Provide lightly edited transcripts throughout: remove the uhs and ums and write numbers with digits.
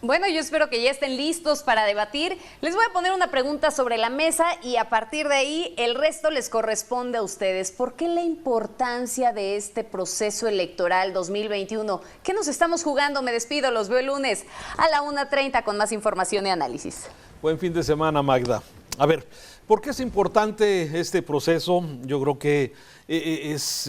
Bueno, yo espero que ya estén listos para debatir. Les voy a poner una pregunta sobre la mesa y a partir de ahí el resto les corresponde a ustedes. ¿Por qué la importancia de este proceso electoral 2021? ¿Qué nos estamos jugando? Me despido, los veo el lunes a la 1:30 con más información y análisis. Buen fin de semana, Magda. A ver, ¿por qué es importante este proceso? Yo creo que es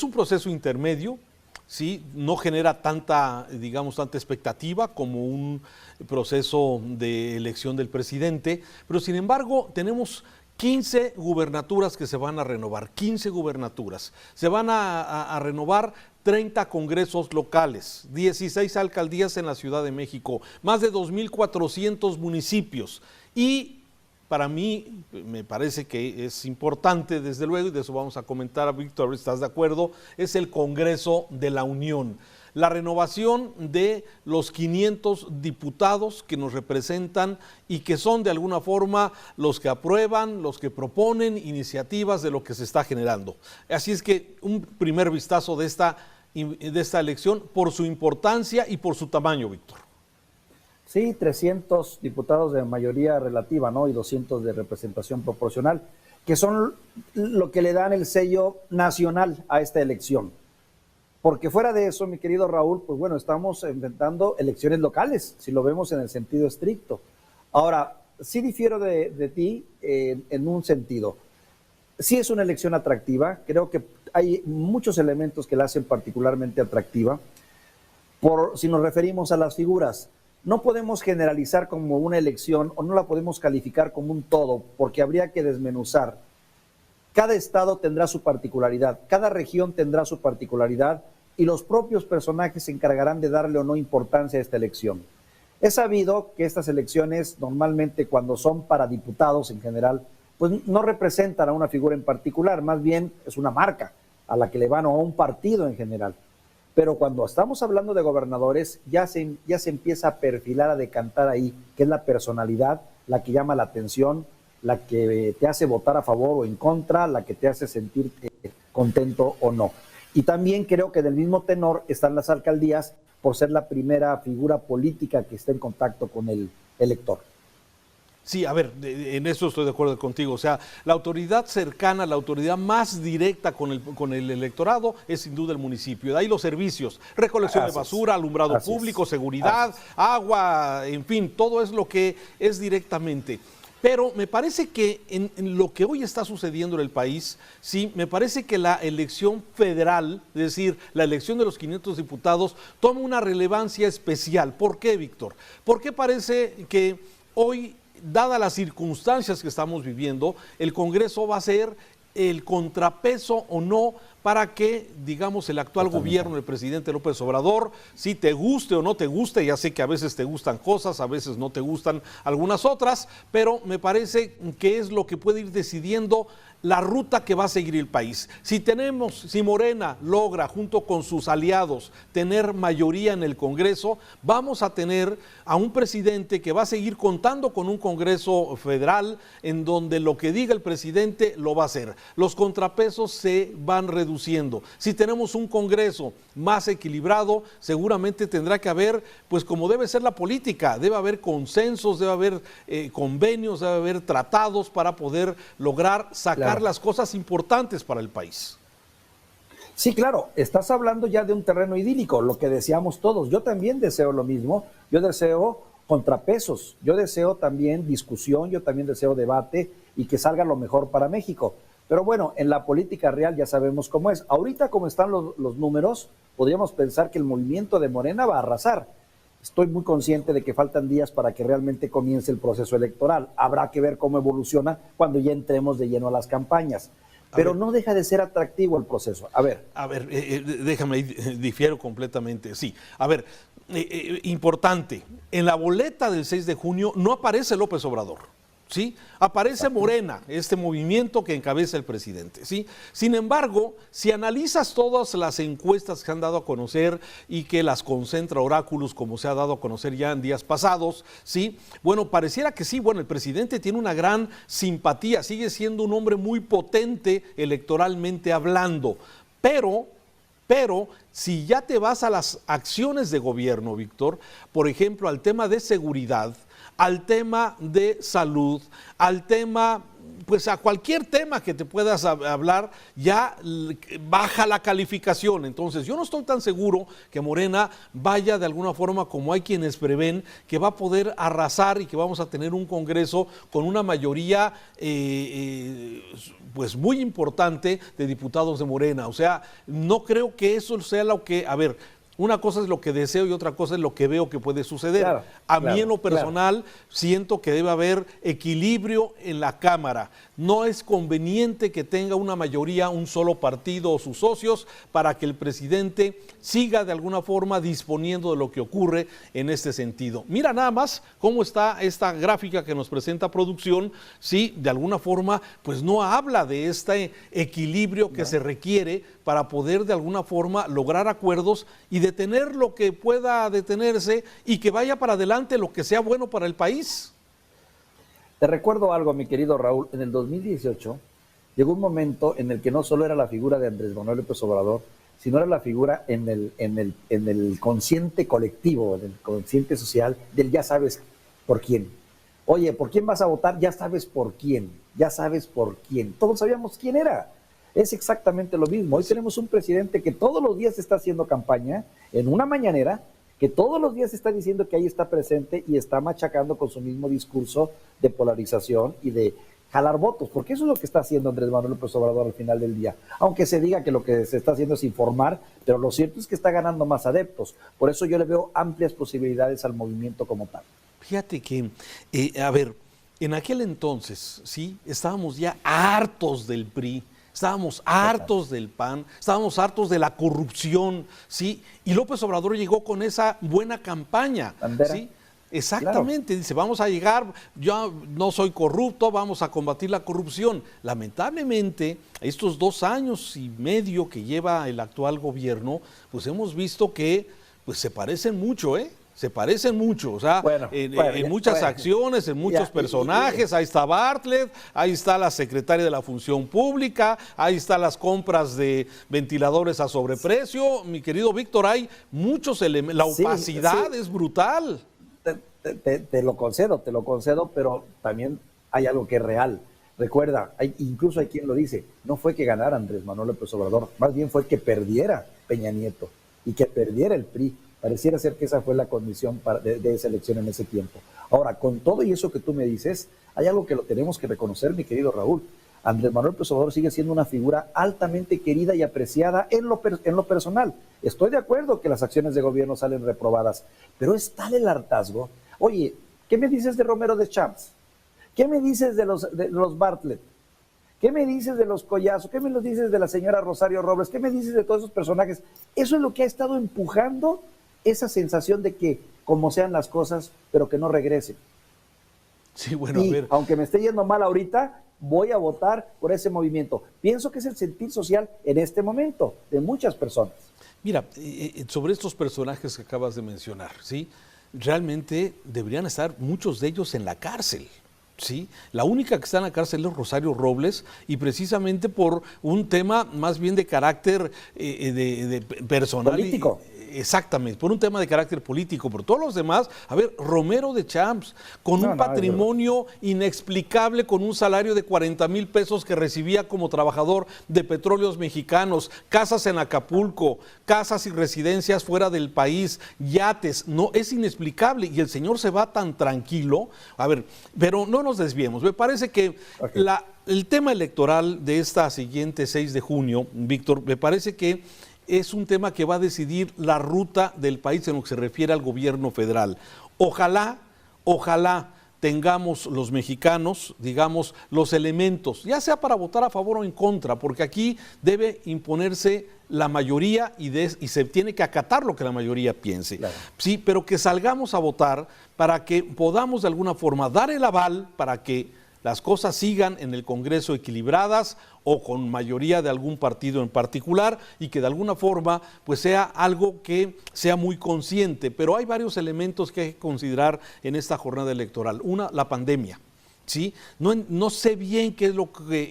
un proceso intermedio. Sí, no genera tanta expectativa como un proceso de elección del presidente, pero sin embargo tenemos 15 gubernaturas que se van a renovar, 15 gubernaturas. Se van a renovar 30 congresos locales, 16 alcaldías en la Ciudad de México, más de 2,400 municipios y para mí, me parece que es importante, desde luego, y de eso vamos a comentar, Víctor, ¿estás de acuerdo? Es el Congreso de la Unión. La renovación de los 500 diputados que nos representan y que son de alguna forma los que aprueban, los que proponen iniciativas de lo que se está generando. Así es que un primer vistazo de esta elección por su importancia y por su tamaño, Víctor. Sí, 300 diputados de mayoría relativa, ¿no? Y 200 de representación proporcional, que son lo que le dan el sello nacional a esta elección. Porque fuera de eso, mi querido Raúl, pues bueno, estamos enfrentando elecciones locales, si lo vemos en el sentido estricto. Ahora, sí difiero de ti en un sentido. Sí es una elección atractiva, creo que hay muchos elementos que la hacen particularmente atractiva. Si nos referimos a las figuras, no podemos generalizar como una elección o no la podemos calificar como un todo, porque habría que desmenuzar. Cada estado tendrá su particularidad, cada región tendrá su particularidad y los propios personajes se encargarán de darle o no importancia a esta elección. Es sabido que estas elecciones normalmente cuando son para diputados en general, pues no representan a una figura en particular, más bien es una marca a la que le van o a un partido en general. Pero cuando estamos hablando de gobernadores, ya se empieza a perfilar, a decantar ahí, que es la personalidad, la que llama la atención, la que te hace votar a favor o en contra, la que te hace sentirte contento o no. Y también creo que del mismo tenor están las alcaldías por ser la primera figura política que está en contacto con el elector. Sí, a ver, en eso estoy de acuerdo contigo. O sea, la autoridad cercana, la autoridad más directa con el electorado es sin duda el municipio. De ahí los servicios, recolección de basura, alumbrado público, seguridad, agua, en fin, todo es lo que es directamente. Pero me parece que en lo que hoy está sucediendo en el país, sí, me parece que la elección federal, es decir, la elección de los 500 diputados, toma una relevancia especial. ¿Por qué, Víctor? Porque parece que hoy, dadas las circunstancias que estamos viviendo, el Congreso va a ser el contrapeso o no para que, digamos, el actual gobierno del presidente López Obrador, si te guste o no te guste, ya sé que a veces te gustan cosas, a veces no te gustan algunas otras, pero me parece que es lo que puede ir decidiendo la ruta que va a seguir el país. Si Morena logra, junto con sus aliados, tener mayoría en el Congreso, vamos a tener a un presidente que va a seguir contando con un Congreso federal en donde lo que diga el presidente lo va a hacer. Los contrapesos se van reduciendo. Si tenemos un Congreso más equilibrado, seguramente tendrá que haber, pues como debe ser la política, debe haber consensos, debe haber convenios, debe haber tratados para poder lograr sacar las cosas importantes para el país. Sí, claro, estás hablando ya de un terreno idílico, lo que deseamos todos. Yo también deseo lo mismo, yo deseo contrapesos, yo deseo también discusión, yo también deseo debate y que salga lo mejor para México. Pero bueno, en la política real ya sabemos cómo es. Ahorita como están los números, podríamos pensar que el movimiento de Morena va a arrasar. Estoy muy consciente de que faltan días para que realmente comience el proceso electoral. Habrá que ver cómo evoluciona cuando ya entremos de lleno a las campañas. Pero no deja de ser atractivo el proceso. A ver, déjame, difiero completamente. Sí, a ver, importante, en la boleta del 6 de junio no aparece López Obrador. ¿Sí? Aparece Morena, este movimiento que encabeza el presidente, ¿sí? Sin embargo, si analizas todas las encuestas que han dado a conocer y que las concentra Oráculos, como se ha dado a conocer ya en días pasados, ¿sí? Bueno, pareciera que sí, bueno, el presidente tiene una gran simpatía, sigue siendo un hombre muy potente electoralmente hablando, pero Pero si ya te vas a las acciones de gobierno, Víctor, por ejemplo, al tema de seguridad, al tema de salud, al tema, pues a cualquier tema que te puedas hablar, ya baja la calificación. Entonces, yo no estoy tan seguro que Morena vaya de alguna forma, como hay quienes prevén, que va a poder arrasar y que vamos a tener un Congreso con una mayoría pues muy importante de diputados de Morena. O sea, no creo que eso sea lo que, a ver, una cosa es lo que deseo y otra cosa es lo que veo que puede suceder. Claro, a mí en lo personal siento que debe haber equilibrio en la Cámara. No es conveniente que tenga una mayoría un solo partido o sus socios para que el presidente siga de alguna forma disponiendo de lo que ocurre en este sentido. Mira nada más cómo está esta gráfica que nos presenta producción, sí, de alguna forma pues no habla de este equilibrio que se requiere para poder de alguna forma lograr acuerdos y detener lo que pueda detenerse y que vaya para adelante lo que sea bueno para el país. Te recuerdo algo, mi querido Raúl, en el 2018 llegó un momento en el que no solo era la figura de Andrés Manuel López Obrador, sino era la figura en el consciente colectivo, en el consciente social del ya sabes por quién. Oye, ¿por quién vas a votar? Ya sabes por quién, ya sabes por quién. Todos sabíamos quién era. Es exactamente lo mismo. Hoy tenemos un presidente que todos los días está haciendo campaña en una mañanera, que todos los días está diciendo que ahí está presente y está machacando con su mismo discurso de polarización y de jalar votos, porque eso es lo que está haciendo Andrés Manuel López Obrador al final del día. Aunque se diga que lo que se está haciendo es informar, pero lo cierto es que está ganando más adeptos. Por eso yo le veo amplias posibilidades al movimiento como tal. Fíjate que, a ver, en aquel entonces, sí, estábamos ya hartos del PRI, estábamos hartos del PAN, estábamos hartos de la corrupción, ¿sí? Y López Obrador llegó con esa buena campaña, ¿sí? Exactamente, claro. Dice, vamos a llegar, yo no soy corrupto, vamos a combatir la corrupción. Lamentablemente, estos 2 años y medio que lleva el actual gobierno, pues hemos visto que pues, se parecen mucho, Se parecen mucho, o sea, en muchas acciones, en muchos personajes. Ahí está Bartlett, ahí está la secretaria de la Función Pública, ahí están las compras de ventiladores a sobreprecio. Mi querido Víctor, hay muchos elementos, la opacidad es brutal. Te lo concedo, pero también hay algo que es real. Recuerda, incluso hay quien lo dice, no fue que ganara Andrés Manuel López Obrador, más bien fue que perdiera Peña Nieto y que perdiera el PRI. Pareciera ser que esa fue la condición de esa elección en ese tiempo. Ahora, con todo y eso que tú me dices, hay algo que lo tenemos que reconocer, mi querido Raúl. Andrés Manuel López Obrador sigue siendo una figura altamente querida y apreciada en lo personal. Estoy de acuerdo que las acciones de gobierno salen reprobadas, pero es tal el hartazgo. Oye, ¿qué me dices de Romero de Champs? ¿Qué me dices de los Bartlett? ¿Qué me dices de los Collazo? ¿Qué me dices de la señora Rosario Robles? ¿Qué me dices de todos esos personajes? Eso es lo que ha estado empujando esa sensación de que como sean las cosas, pero que no regresen. Sí, bueno, y a ver. Aunque me esté yendo mal ahorita, voy a votar por ese movimiento. Pienso que es el sentir social en este momento de muchas personas. Mira, sobre estos personajes que acabas de mencionar, ¿sí? Realmente deberían estar muchos de ellos en la cárcel. ¿Sí? La única que está en la cárcel es Rosario Robles y precisamente por un tema más bien de carácter de personal. Político. Exactamente, por un tema de carácter político, por todos los demás, a ver, Romero de Champs, con un patrimonio inexplicable, con un salario de 40,000 pesos que recibía como trabajador de Petróleos Mexicanos, casas en Acapulco, casas y residencias fuera del país, yates, no, es inexplicable y el señor se va tan tranquilo. A ver, pero no nos desviemos, me parece que el tema electoral de esta siguiente 6 de junio, Víctor, me parece que es un tema que va a decidir la ruta del país en lo que se refiere al gobierno federal. Ojalá tengamos los mexicanos, digamos, los elementos, ya sea para votar a favor o en contra, porque aquí debe imponerse la mayoría y se tiene que acatar lo que la mayoría piense. Claro. Sí, pero que salgamos a votar para que podamos de alguna forma dar el aval para que las cosas sigan en el Congreso equilibradas o con mayoría de algún partido en particular y que de alguna forma pues sea algo que sea muy consciente. Pero hay varios elementos que hay que considerar en esta jornada electoral. Una, la pandemia. ¿sí? No sé bien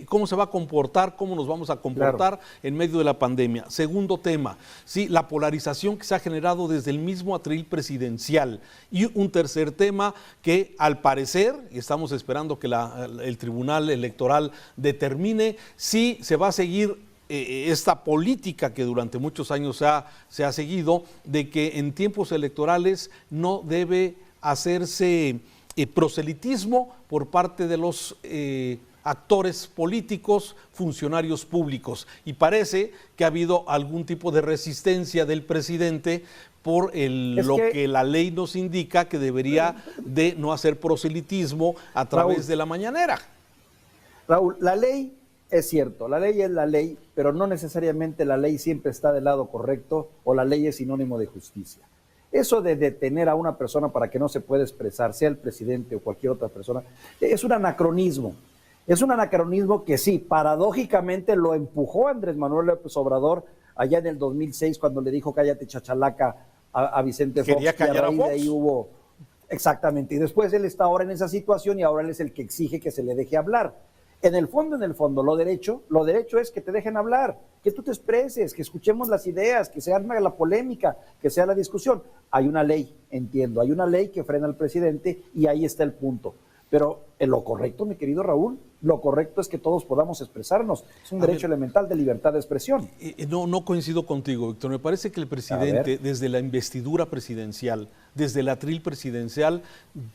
cómo se va a comportar, cómo nos vamos a comportar en medio de la pandemia. Segundo tema, ¿sí? La polarización que se ha generado desde el mismo atril presidencial. Y un tercer tema que al parecer, y estamos esperando que el Tribunal Electoral determine si se va a seguir esta política que durante muchos años se ha seguido, de que en tiempos electorales no debe hacerse proselitismo por parte de los actores políticos, funcionarios públicos. Y parece que ha habido algún tipo de resistencia del presidente por lo que la ley nos indica que debería de no hacer proselitismo a través de la mañanera. Raúl, la ley es cierto, la ley es la ley, pero no necesariamente la ley siempre está del lado correcto o la ley es sinónimo de justicia. Eso de detener a una persona para que no se pueda expresar, sea el presidente o cualquier otra persona, es un anacronismo. Es un anacronismo que sí, paradójicamente lo empujó Andrés Manuel López Obrador allá en el 2006 cuando le dijo cállate chachalaca a Vicente Fox. Quería callar a Fox. De ahí hubo... Exactamente, y después él está ahora en esa situación y ahora él es el que exige que se le deje hablar. En el fondo, lo derecho es que te dejen hablar, que tú te expreses, que escuchemos las ideas, que se arme la polémica, que sea la discusión. Hay una ley, entiendo, hay una ley que frena al presidente y ahí está el punto. Pero lo correcto, mi querido Raúl, lo correcto es que todos podamos expresarnos. Es un derecho elemental de libertad de expresión. No coincido contigo, Víctor. Me parece que el presidente, desde la investidura presidencial, desde el atril presidencial,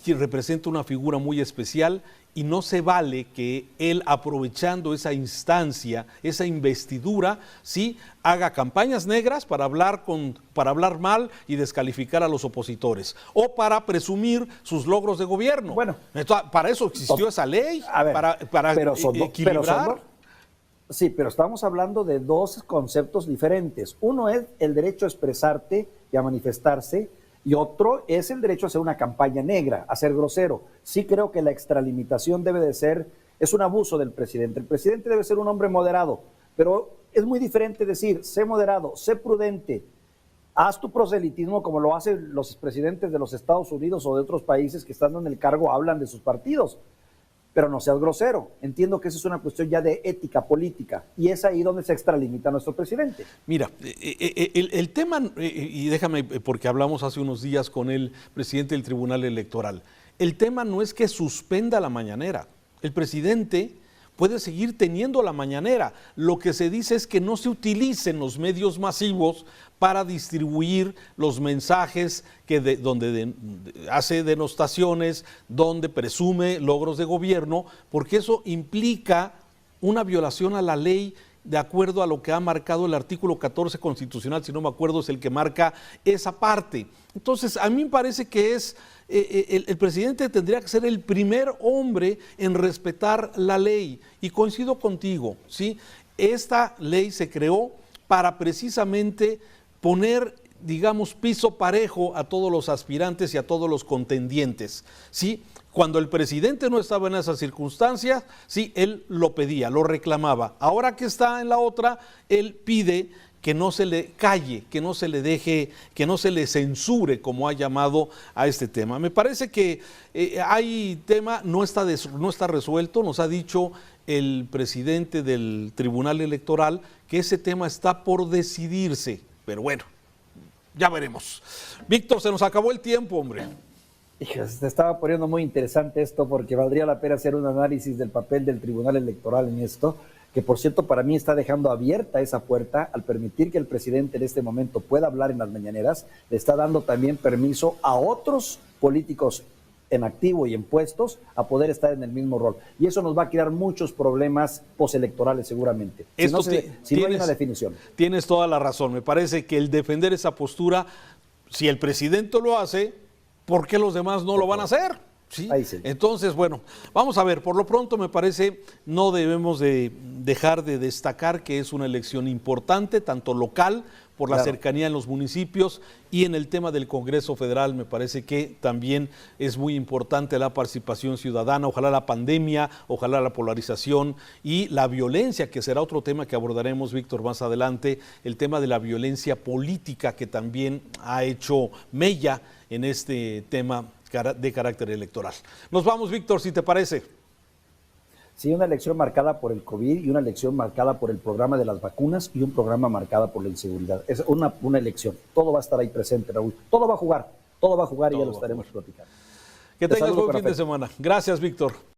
representa una figura muy especial y no se vale que él, aprovechando esa instancia, esa investidura, ¿sí?, haga campañas negras para hablar mal y descalificar a los opositores o para presumir sus logros de gobierno. Bueno, para eso existió esa ley, para equilibrar. Sí, pero estamos hablando de dos conceptos diferentes. Uno es el derecho a expresarte y a manifestarse, y otro es el derecho a hacer una campaña negra, a ser grosero. Sí creo que la extralimitación es un abuso del presidente. El presidente debe ser un hombre moderado, pero es muy diferente decir, sé moderado, sé prudente, haz tu proselitismo como lo hacen los presidentes de los Estados Unidos o de otros países que estando en el cargo hablan de sus partidos, pero no seas grosero. Entiendo que esa es una cuestión ya de ética política y es ahí donde se extralimita nuestro presidente. Mira, el tema, y déjame, porque hablamos hace unos días con el presidente del Tribunal Electoral, el tema no es que suspenda la mañanera. El presidente puede seguir teniendo la mañanera. Lo que se dice es que no se utilicen los medios masivos para distribuir los mensajes donde hace denostaciones, donde presume logros de gobierno, porque eso implica una violación a la ley de acuerdo a lo que ha marcado el artículo 14 constitucional, si no me acuerdo, es el que marca esa parte. Entonces, a mí me parece que el presidente tendría que ser el primer hombre en respetar la ley. Y coincido contigo, ¿sí? Esta ley se creó para precisamente poner, digamos, piso parejo a todos los aspirantes y a todos los contendientes, ¿sí? Cuando el presidente no estaba en esas circunstancias, sí, él lo pedía, lo reclamaba. Ahora que está en la otra, él pide que no se le calle, que no se le deje, que no se le censure, como ha llamado a este tema. Me parece que hay tema, no está resuelto, nos ha dicho el presidente del Tribunal Electoral que ese tema está por decidirse, pero bueno, ya veremos. Víctor, se nos acabó el tiempo, hombre. Se estaba poniendo muy interesante esto porque valdría la pena hacer un análisis del papel del Tribunal Electoral en esto, que por cierto para mí está dejando abierta esa puerta al permitir que el presidente en este momento pueda hablar en las mañaneras, le está dando también permiso a otros políticos en activo y en puestos a poder estar en el mismo rol. Y eso nos va a crear muchos problemas postelectorales seguramente, si no hay una definición. Tienes toda la razón, me parece que el defender esa postura, si el presidente lo hace, ¿por qué los demás no lo van a hacer? ¿Sí? Sí. Entonces, bueno, vamos a ver, por lo pronto me parece no debemos de dejar de destacar que es una elección importante, tanto local, por la cercanía en los municipios, y en el tema del Congreso Federal me parece que también es muy importante la participación ciudadana. Ojalá la pandemia, ojalá la polarización y la violencia, que será otro tema que abordaremos, Víctor, más adelante, el tema de la violencia política que también ha hecho mella en este tema de carácter electoral. Nos vamos, Víctor, si te parece. Sí, una elección marcada por el COVID y una elección marcada por el programa de las vacunas y un programa marcada por la inseguridad. Es una elección. Todo va a estar ahí presente, Raúl. Todo va a jugar y ya lo estaremos platicando. Que tengas buen fin de semana. Gracias, Víctor.